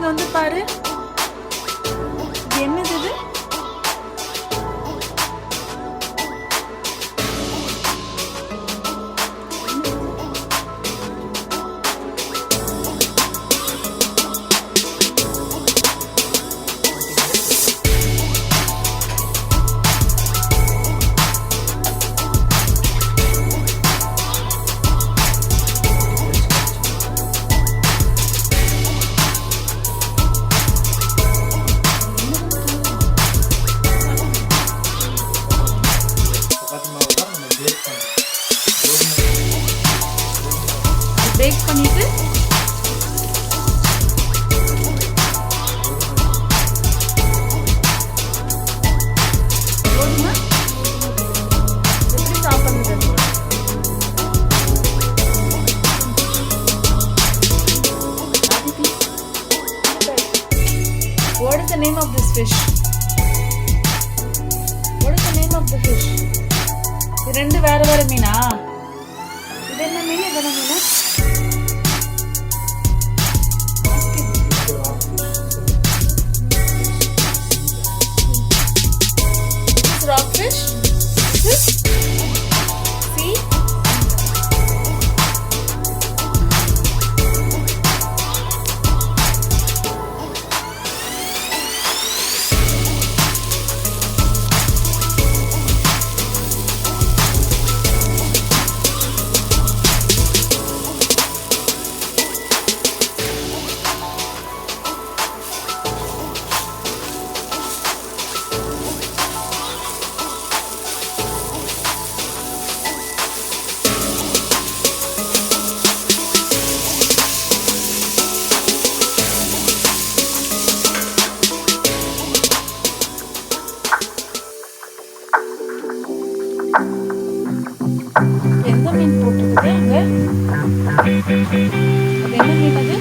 வந்து பாரு. என்னது இது? பேக் பண்ணிட்டு கோதுமை எப்படி சாப்பிடுறது? What is the name of this fish? What is the name of the fish? இது ரெண்டு வேற வேற மீனா? இது என்ன மீன்? இது என்ன மீனா? Rockfish? This? See? எந்த மீன் போட்டிருக்குது அங்க? அது என்ன மீன் அது?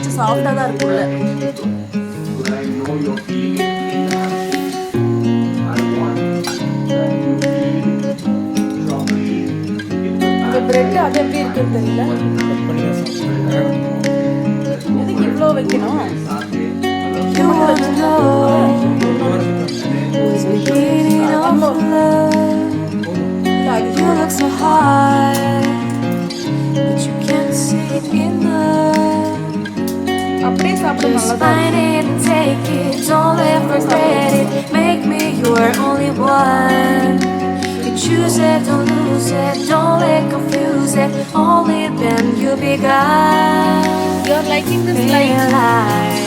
டேஸ்ட் சாஃப்டா தான் இருக்கும்ல. Could I know you're feeling it in the handshake? I want that you feel it properly in the இந்த பிரெட் அது எப்படி இருக்குன்னு தெரியல. எதுக்கு இவ்வளோ வைக்கணும்? You wanna know who's beginning of love. You look so hard, but you can't see it in love. அப்படியே சாப்பிட Just நல்லா தான் find it and take it, don't ever regret it. Make me your only one. You choose it, don't lose it, don't let confuse it. Only then you begun. You're liking this light. Realize